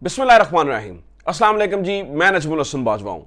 बिस्मिल्लाहिर्रहमानिर्रहीम। अस्सलाम वालेकुम जी, मैं नजमुल हसन बाजवा हूं।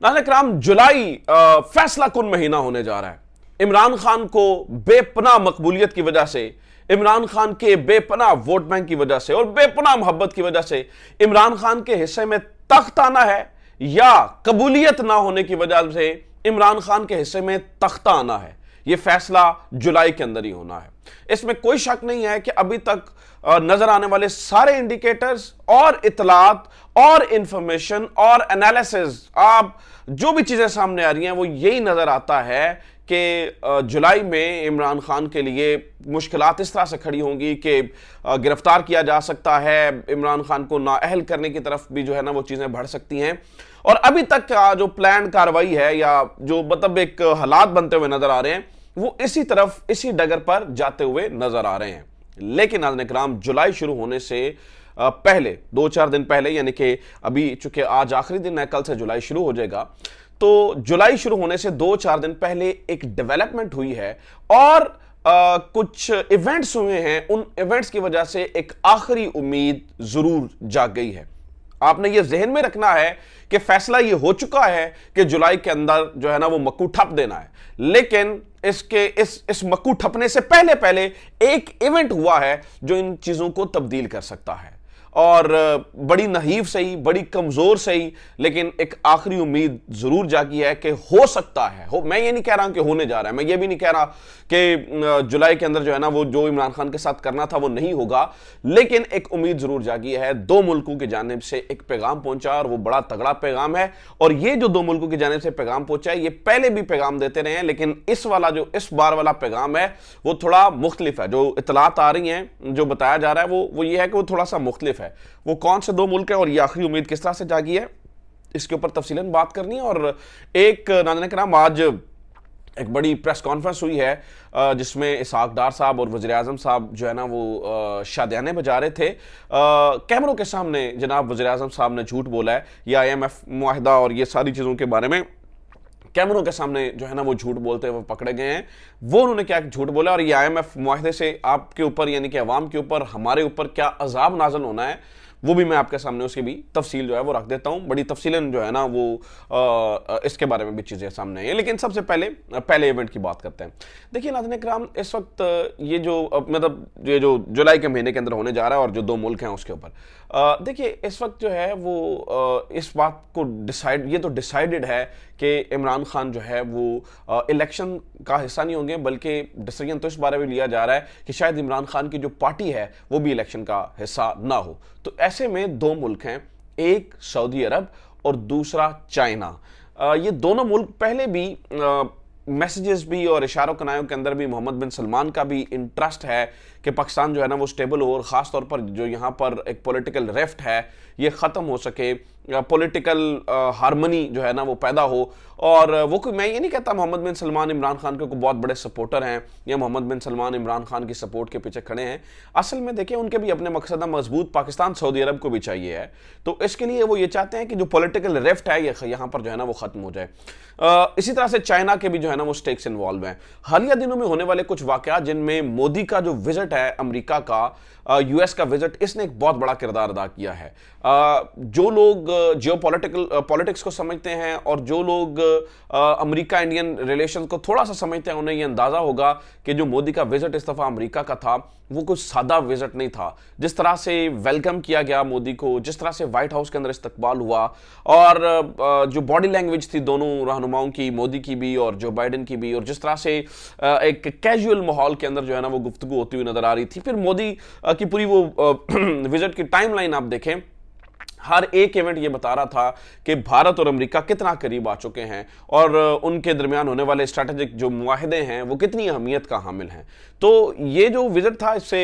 नाज़रीन किराम, जुलाई फैसला कुन महीना होने जा रहा है। इमरान खान को बेपनाह मकबूलियत की वजह से, इमरान खान के बेपनाह वोट बैंक की वजह से और बेपनाह मोहब्बत की वजह से इमरान खान के हिस्से में तख्त आना है या कबूलियत ना होने की वजह से इमरान खान के हिस्से में तख्ता आना है। यह फैसला जुलाई के अंदर ही होना है। इसमें कोई शक नहीं है कि अभी तक नजर आने वाले सारे इंडिकेटर्स और इतलात और इंफॉर्मेशन और एनालिसिस, आप जो भी चीजें सामने आ रही हैं वो यही नजर आता है कि जुलाई में इमरान खान के लिए मुश्किलात इस तरह से खड़ी होंगी कि गिरफ्तार किया जा सकता है, इमरान खान को नाअहल करने की तरफ भी जो है ना वो चीजें बढ़ सकती हैं। और अभी तक का जो प्लान कार्रवाई है या जो मतलब एक हालात बनते हुए नजर आ रहे हैं वो इसी तरफ, इसी डगर पर जाते हुए नजर आ रहे हैं। लेकिन नाज़रीन किराम, जुलाई शुरू होने से पहले 2-4 दिन पहले, यानी कि अभी चूंकि आज आखिरी दिन है, कल से जुलाई शुरू हो जाएगा, तो जुलाई शुरू होने से 2-4 दिन पहले एक डेवलपमेंट हुई है और कुछ इवेंट्स हुए हैं। उन इवेंट्स की वजह से एक आखिरी उम्मीद जरूर जाग गई है। आपने ये जहन में रखना है कि फैसला ये हो चुका है कि जुलाई के अंदर जो है ना वो मक्कू ठप देना है, लेकिन इस मक्कू ठपने से पहले पहले एक इवेंट हुआ है जो इन चीजों को तब्दील कर सकता है। और बड़ी नहीव सही, बड़ी कमजोर सही, लेकिन एक आखिरी उम्मीद जरूर जागी है कि हो सकता है मैं ये नहीं कह रहा हूं कि होने जा रहा है, मैं ये भी नहीं कह रहा कि जुलाई के अंदर जो है ना वो जो इमरान खान के साथ करना था वो नहीं होगा, लेकिन एक उम्मीद जरूर जागी है। दो मुल्कों की जानिब से एक पैगाम पहुंचा और वो बड़ा तगड़ा पैगाम है। और ये जो दो मुल्कों की जानिब से पैगाम पहुंचा है, ये पहले भी पैगाम देते रहे हैं, लेकिन इस बार वाला पैगाम है वो थोड़ा मुख्तलिफ है। जो इतलात आ रही हैं, जो बताया जा रहा है वो ये है कि वो थोड़ा सा मुख्तलिफ है। वो कौन से दो मुल्क है और ये आखिरी उम्मीद किस तरह से जागी है, इसके ऊपर तफसीलन बात करनी है। और एक नाज़रीन किराम, आज एक बड़ी प्रेस कॉन्फ्रेंस हुई है जिसमें इसहाक डार साहब और वज़ीर आज़म साहब जो है ना वो शादियाने बजा रहे थे। कैमरों के सामने जनाब वज़ीर आज़म साहब ने झूठ बोला है, ये IMF मुआहिदा और ये सारी चीज़ों के बारे में कैमरों के सामने जो है ना वो झूठ बोलते हुए पकड़े गए हैं। वो उन्होंने क्या झूठ बोला और ये IMF मुआहिदे से आपके ऊपर यानी कि अवाम के ऊपर, हमारे ऊपर क्या अजाब नाज़िल होना है, वो भी मैं आपके सामने उसकी भी तफसील जो है वो रख देता हूं। बड़ी तफसीलन जो है ना वो इसके बारे में भी चीज़ें सामने आई हैं। लेकिन सबसे पहले इवेंट की बात करते हैं। देखिए नाज़रीन इकराम, इस वक्त ये जो मतलब ये जो जुलाई के महीने के अंदर होने जा रहा है और जो दो मुल्क हैं उसके ऊपर देखिए इस वक्त जो है वो इस बात को डिसाइडेड है कि इमरान खान जो है वो इलेक्शन का हिस्सा नहीं होंगे, बल्कि डिसीजन तो इस बारे में लिया जा रहा है कि शायद इमरान खान की जो पार्टी है वो भी इलेक्शन का हिस्सा ना हो। तो ऐसे में दो मुल्क हैं, एक सऊदी अरब और दूसरा चाइना। ये दोनों मुल्क पहले भी मैसेजेस भी और इशारों कनायों के अंदर भी मोहम्मद बिन सलमान का भी इंटरेस्ट है कि पाकिस्तान जो है ना वो स्टेबल हो और ख़ास तौर पर जो यहाँ पर एक पॉलिटिकल रेफ्ट है ये ख़त्म हो सके, पॉलिटिकल हारमनी जो है ना वो पैदा हो। और वो मैं ये नहीं कहता मोहम्मद बिन सलमान इमरान खान के बहुत बड़े सपोर्टर हैं या मोहम्मद बिन सलमान इमरान खान की सपोर्ट के पीछे खड़े हैं। असल में देखिए उनके भी अपने मकसद मजबूत पाकिस्तान सऊदी अरब को भी चाहिए है, तो इसके लिए वो ये चाहते हैं कि जो पॉलिटिकल रेफ्ट है ये यहाँ पर जो है ना वो ख़त्म हो जाए। इसी तरह से चाइना के भी जो है ना वो स्टेक्स इन्वॉल्व हैं। हालिया दिनों में होने वाले कुछ वाक़यात जिनमें मोदी का जो विजिट है अमेरिका का, US का विजिट, इसने एक बहुत बड़ा किरदार अदा किया है। जो लोग पॉलिटिक्स को समझते हैं और जो लोग अमेरिका इंडियन रिलेशन को थोड़ा सा समझते हैं उन्हें यह अंदाजा होगा कि जो मोदी का विजिट इस दफा अमेरिका का था वो कुछ सादा विजिट नहीं था। जिस तरह से वेलकम किया गया मोदी को, जिस तरह से व्हाइट हाउस के अंदर इस्तकबाल हुआ और जो बॉडी लैंग्वेज थी दोनों रहनुमाओं की, मोदी की भी और जो बाइडेन की भी, और जिस तरह से एक कैजुअल माहौल के अंदर जो है ना वो गुफ्तगू होती हुई नजर आ रही थी। फिर मोदी की पूरी वो विजिट की टाइमलाइन आप देखें, हर एक इवेंट ये बता रहा था कि भारत और अमेरिका कितना करीब आ चुके हैं और उनके दरमियान होने वाले स्ट्रैटेजिक जो मुआहिदे हैं वो कितनी अहमियत का हामिल हैं। तो ये जो विजिट था इससे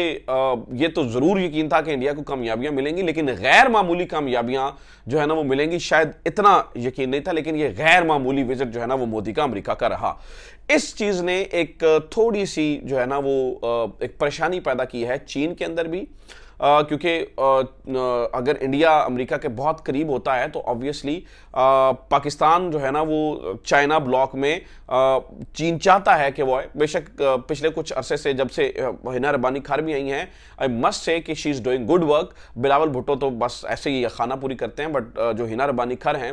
ये तो ज़रूर यकीन था कि इंडिया को कामयाबियां मिलेंगी, लेकिन गैर मामूली कामयाबियां जो है ना वो मिलेंगी शायद इतना यकीन नहीं था। लेकिन ये गैर मामूली विजिट जो है ना वो मोदी का अमेरिका का रहा। इस चीज़ ने एक थोड़ी सी जो है ना वो एक परेशानी पैदा की है चीन के अंदर भी। क्योंकि अगर इंडिया अमेरिका के बहुत करीब होता है तो ऑब्वियसली पाकिस्तान जो है ना वो चाइना ब्लॉक में चीन चाहता है कि वो बेशक पिछले कुछ अरसे से जब से हिना रब्बानी खैर भी आई हैं, आई मस्ट से कि she is doing good work. Bilawal Bhutto तो बस ऐसे ही खाना पूरी करते हैं, बट जो हिना रब्बानी खैर हैं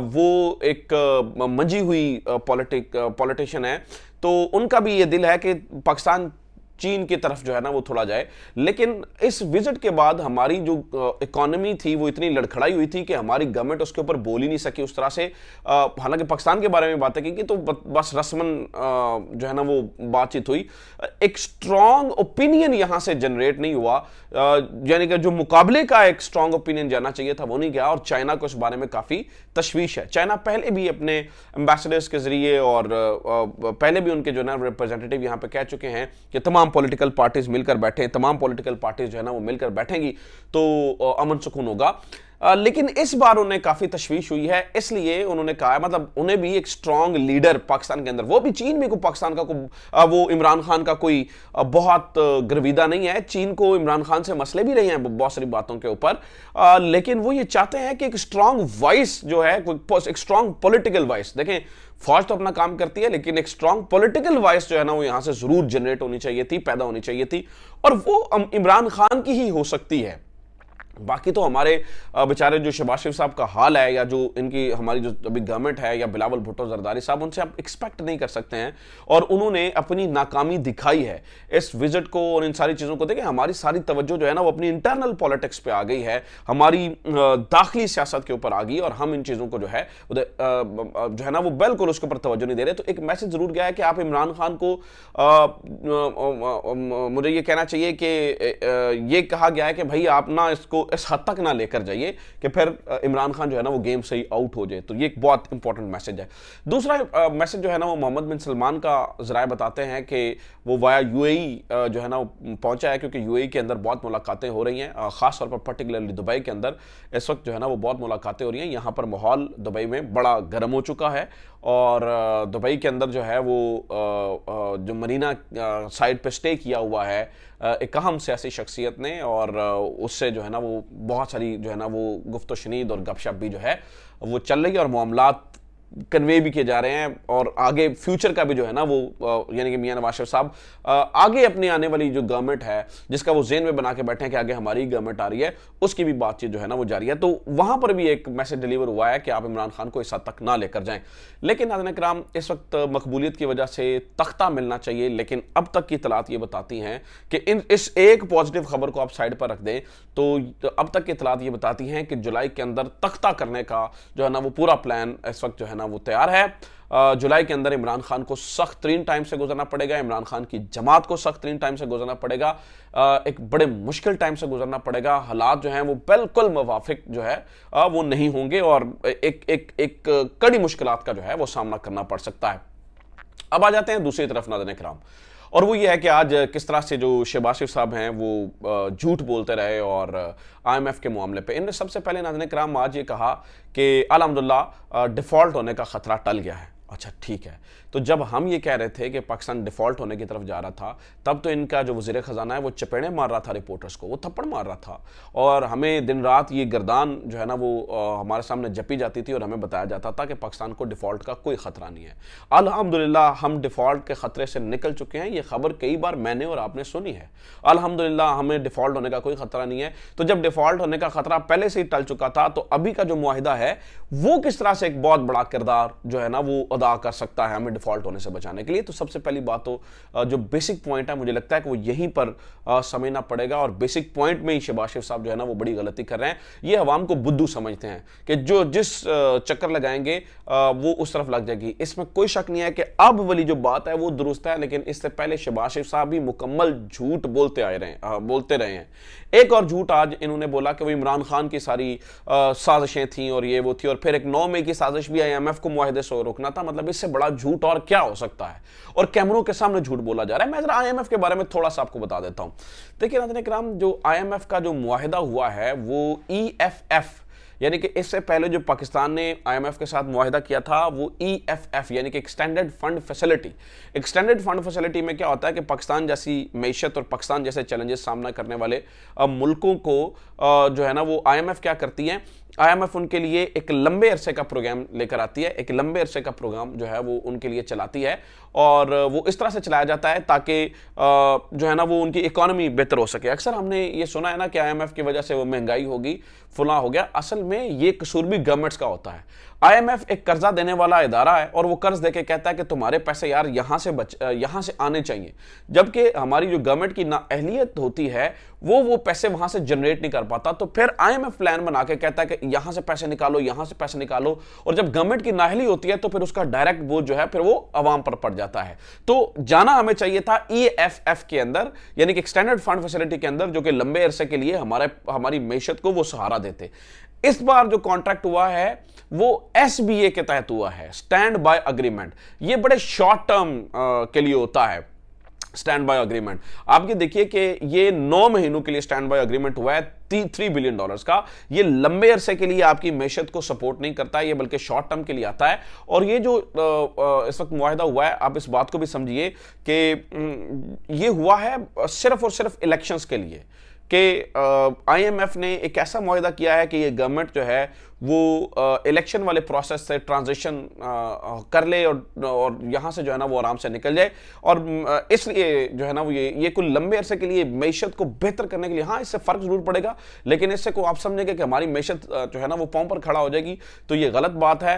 वो एक मंजी हुई पॉलिटिशियन है, तो उनका भी ये दिल है कि पाकिस्तान चीन की तरफ जो है ना वो थोड़ा जाए। लेकिन इस विजिट के बाद हमारी जो इकोनॉमी थी वो इतनी लड़खड़ाई हुई थी कि हमारी गवर्नमेंट उसके ऊपर बोल ही नहीं सकी उस तरह से। हालांकि पाकिस्तान के बारे में बातें की तो बस रस्मन जो है ना वो बातचीत हुई, एक स्ट्रॉन्ग ओपिनियन यहां से जनरेट नहीं हुआ, यानी कि जो मुकाबले का एक स्ट्रॉन्ग ओपिनियन जाना चाहिए था वो नहीं गया। और चाइना को इस बारे में काफी तशवीश है। चाइना पहले भी अपने एम्बेसडर्स के जरिए और पहले भी उनके जो है ना रिप्रेजेंटेटिव यहां पे कह चुके हैं कि तमाम पॉलिटिकल पार्टीज मिलकर बैठे, तमाम पॉलिटिकल पार्टीज जो है ना वो मिलकर बैठेंगी तो अमन सुकून होगा। लेकिन इस बार उन्हें काफी तशवीश हुई है, इसलिए उन्होंने कहा, मतलब उन्हें भी एक स्ट्रॉन्ग लीडर पाकिस्तान के अंदर, वो भी चीन भी को पाकिस्तान का वो इमरान खान का कोई बहुत गर्विदा नहीं है। चीन को इमरान खान से मसले भी रहे हैं बहुत सारी बातों के ऊपर, लेकिन वो ये चाहते हैं कि एक स्ट्रॉन्ग वॉइस जो है, एक स्ट्रॉन्ग पॉलिटिकल वॉइस, देखें फौज तो अपना काम करती है लेकिन एक स्ट्रॉन्ग पॉलिटिकल वॉइस जो है ना वो यहां से जरूर जनरेट होनी चाहिए थी, पैदा होनी चाहिए थी, और वो इमरान खान की ही हो सकती है। बाकी तो हमारे बेचारे जो शहबाज शरीफ साहब का हाल है, या जो इनकी हमारी जो अभी गवर्नमेंट है, या बिलावल भुट्टो जरदारी साहब, उनसे आप एक्सपेक्ट नहीं कर सकते हैं। और उन्होंने अपनी नाकामी दिखाई है इस विजिट को और इन सारी चीज़ों को। देखें हमारी सारी तवज्जो जो है ना वो अपनी इंटरनल पॉलिटिक्स पे आ गई है, हमारी दाखिली सियासत के ऊपर आ गई, और हम इन चीज़ों को जो है ना वो बिल्कुल उसके ऊपर तवज्जो नहीं दे रहे। तो एक मैसेज जरूर गया है कि आप इमरान खान को, मुझे ये कहना चाहिए कि ये कहा गया है कि भाई आप ना इसको इस हद तक ना लेकर जाइए कि फिर इमरान खान जो है ना वो गेम से ही आउट हो जाए। तो ये एक बहुत इंपॉर्टेंट मैसेज है। दूसरा मैसेज जो है ना वो मोहम्मद बिन सलमान का ज़राए बताते हैं कि वो वाया यूएई जो है ना पहुंचा है, क्योंकि यूएई के अंदर बहुत मुलाकातें हो रही हैं, खास तौर पर पर्टिकुलरली दुबई के अंदर इस वक्त जो है ना वो बहुत मुलाकातें हो रही हैं। यहाँ पर माहौल दुबई में बड़ा गर्म हो चुका है, और दुबई के अंदर जो है वो जो मरीना साइड पे स्टे किया हुआ है एक अहम सियासी शख्सियत ने, और उससे जो है ना वो बहुत सारी जो है ना वो गुफ्तो शनीद और गपशप भी जो है वो चल रही है, और मामलात कन्वे भी किए जा रहे हैं, और आगे फ्यूचर का भी जो है ना वो यानी कि मियां नवाज शरीफ साहब आगे अपनी आने वाली जो गवर्नमेंट है जिसका वो ज़हन में बना के बैठे हैं कि आगे हमारी गवर्नमेंट आ रही है, उसकी भी बातचीत जो है ना वो जारी है। तो वहां पर भी एक मैसेज डिलीवर हुआ है कि आप इमरान खान को इस हद तक ना लेकर जाएं। लेकिन नाज़रीन किराम, इस वक्त मकबूलियत की वजह से तख्ता मिलना चाहिए, लेकिन अब तक की इतलात ये बताती हैं कि इस एक पॉजिटिव खबर को आप साइड पर रख दें तो अब तक की इतलात ये बताती हैं कि जुलाई के अंदर तख्ता करने का जो है ना वो पूरा प्लान इस वक्त जो है ना वो तैयार है। जुलाई के अंदर इमरान खान को सख्त तरीन टाइम से गुजरना पड़ेगा, इमरान खान की जमात को सख्त तरीन टाइम से गुजरना पड़ेगा, एक बड़े मुश्किल टाइम से गुजरना पड़ेगा। हालात जो हैं वो बिल्कुल मुवाफिक जो है वो नहीं होंगे, और एक कड़ी मुश्किलात का जो है वो सामना करना पड़ सकता है। अब आ जाते हैं दूसरी तरफ नाज़रीन किराम, और वो ये है कि आज किस तरह से जो शहबाज शरीफ साहब हैं वो झूठ बोलते रहे और IMF के मामले पे। इन्होंने सबसे पहले नाज़रीन किराम आज ये कहा कि अल्हम्दुलिल्लाह डिफ़ॉल्ट होने का ख़तरा टल गया है। अच्छा ठीक है, तो जब हम ये कह रहे थे कि पाकिस्तान डिफ़ॉल्ट होने की तरफ जा रहा था, तब तो इनका जो वज़ीर ख़जाना है वो चपेड़े मार रहा था रिपोर्टर्स को, वो थप्पड़ मार रहा था, और हमें दिन रात ये गर्दान जो है ना वो हमारे सामने जपी जाती थी, और हमें बताया जाता था कि पाकिस्तान को डिफ़ॉल्ट का कोई ख़तरा नहीं है। अल्हम्दुलिल्लाह हम डिफ़ॉल्ट के ख़तरे से निकल चुके हैं। ये खबर कई बार मैंने और आपने सुनी है। अल्हम्दुलिल्लाह हमें डिफ़ॉल्ट होने का कोई ख़तरा नहीं है। तो जब डिफ़ॉल्ट होने का ख़तरा पहले से ही टल चुका था, तो अभी का जो मुआहिदा है वो किस तरह से एक बहुत बड़ा किरदार जो है ना वो अदा कर सकता है हमें डिफ़ॉल्ट होने से बचाने के लिए। तो सबसे पहली बात तो जो बेसिक पॉइंट है, मुझे लगता है कि वो यहीं पर समझना पड़ेगा, और बेसिक पॉइंट में ही शहबाज शरीफ साहब जो है ना वो बड़ी गलती कर रहे हैं। ये अवाम को बुद्धू समझते हैं कि जो जिस चक्कर लगाएंगे वो उस तरफ लग जाएगी। इसमें कोई शक नहीं है कि अब वाली जो बात है वो दुरुस्त है, लेकिन इससे पहले शहबाज शरीफ साहब भी मुकम्मल झूठ बोलते रहे हैं। एक और झूठ आज इन्होंने बोला कि वो इमरान खान की सारी साजिशें थी और ये वो थी, और फिर एक 9 मई की साजिश भी IMF को मुआहिदे से रोकना था। मतलब इससे बड़ा झूठ और क्या हो सकता है, और कैमरों के सामने झूठ बोला जा रहा है। मैं जरा IMF के बारे में थोड़ा सा आपको बता देता हूं। देखिए नाज़रीन किराम, जो IMF का जो मुआहिदा हुआ है वो EFF यानी कि इससे पहले जो पाकिस्तान ने IMF के साथ मुआहिदा किया था वो EFF यानी कि extended fund facility. Extended fund facility में क्या होता है कि पाकिस्तान जैसी मैशत और पाकिस्तान जैसे चैलेंजेस सामना करने वाले मुल्कों को जो है ना वो IMF क्या करती है, IMF उनके लिए एक लंबे अरसे का प्रोग्राम लेकर आती है, एक लंबे अरसे का प्रोग्राम जो है वो उनके लिए चलाती है और वो इस तरह से चलाया जाता है ताकि जो है ना वो उनकी इकोनॉमी बेहतर हो सके। अक्सर हमने ये सुना है ना कि IMF की वजह से वो महंगाई होगी, फुला हो गया। असल में ये कसूर भी गवर्नमेंट्स का होता है। IMF एक कर्जा देने वाला इदारा है और वो कर्ज देके कहता है कि तुम्हारे पैसे यार यहां से आने चाहिए, जबकि हमारी जो गवर्नमेंट की नाअहलियत होती है वो पैसे वहां से जनरेट नहीं कर पाता। तो फिर IMF प्लान बना के कहता है कि यहां से पैसे निकालो, यहां से पैसे निकालो, और जब गवर्नमेंट की नाअहली होती है तो फिर उसका डायरेक्ट बोझ जो है फिर वो अवाम पर पड़ जाता है। तो जाना हमें चाहिए था EFF के अंदर, यानी कि एक्सटेंडेड फंड फैसिलिटी के अंदर, जो कि लंबे अरसे के लिए हमारी मैशत को वो सहारा देते। इस बार जो कॉन्ट्रैक्ट हुआ है वो SBA के तहत हुआ है, स्टैंड बाय अग्रीमेंट। ये बड़े शॉर्ट टर्म के लिए होता है स्टैंड बाय अग्रीमेंट। आप ये देखिए कि ये 9 महीनों के लिए स्टैंड बाय अग्रीमेंट हुआ है $3 बिलियन का। ये लंबे अरसे के लिए आपकी मैशत को सपोर्ट नहीं करता है, ये बल्कि शॉर्ट टर्म के लिए आता है। और ये जो इस वक्त मुआहिदा हुआ है, आप इस बात को भी समझिए कि ये हुआ है सिर्फ और सिर्फ इलेक्शंस के लिए, कि IMF ने एक ऐसा मुआहिदा किया है कि ये गवर्नमेंट जो है वो इलेक्शन वाले प्रोसेस से ट्रांजिशन कर ले और यहाँ से जो है ना वो आराम से निकल जाए। और इसलिए जो है ना वो ये कुल लंबे अरसे के लिए मैशत को बेहतर करने के लिए, हाँ इससे फ़र्क ज़रूर पड़ेगा, लेकिन इससे को आप समझेंगे कि हमारी मैशत जो है ना वो पाँव पर खड़ा हो जाएगी, तो ये गलत बात है।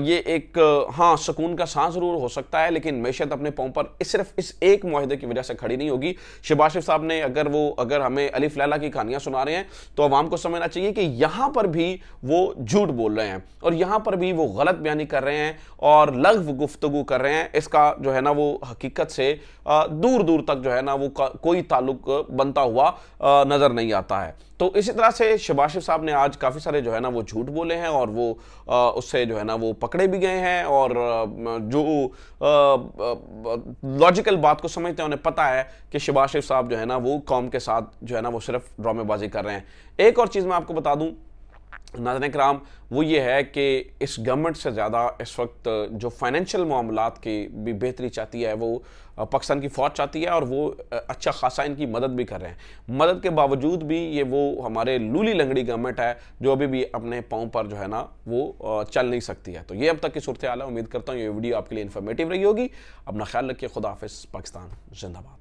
ये एक हाँ सुकून का सांस ज़रूर हो सकता है, लेकिन मैशत अपने पाँव पर सिर्फ इस एक मुआहिदे की वजह से खड़ी नहीं होगी। शहबाज शरीफ साहब ने अगर हमें अलिफ लैला की कहानियाँ सुना रहे हैं तो अवाम को समझना चाहिए कि यहाँ पर भी वो झूठ बोल रहे हैं और यहां पर भी वो गलत बयानी कर रहे हैं और लग़्व गुफ्तगू कर रहे हैं। इसका जो है ना वो हकीकत से दूर दूर तक जो है ना वो कोई ताल्लुक बनता हुआ नजर नहीं आता है। तो इसी तरह से शहबाज शरीफ साहब ने आज काफ़ी सारे जो है ना वो झूठ बोले हैं और वो उससे जो है ना वो पकड़े भी गए हैं, और जो लॉजिकल बात को समझते हैं उन्हें पता है कि शहबाज शरीफ साहब जो है ना वो कौम के साथ जो है ना वो सिर्फ ड्रामेबाजी कर रहे हैं। एक और चीज़ मैं आपको बता दूं नाज़रीन किराम, वो ये है कि इस गवर्नमेंट से ज़्यादा इस वक्त जो फाइनेंशियल मामलात की भी बेहतरी चाहती है वो पाकिस्तान की फ़ौज चाहती है, और वो अच्छा खासा इनकी मदद भी कर रहे हैं। मदद के बावजूद भी ये वो हमारे लूली लंगड़ी गवर्नमेंट है जो अभी भी अपने पाँव पर जो है ना वो चल नहीं सकती है। तो ये अब तक की सूरत हाल है। उम्मीद करता हूँ ये वीडियो आपके लिए इन्फॉर्मेटिव रही होगी। अपना ख्याल रखिए। खुदा हाफिज़। पाकिस्तान जिंदाबाद।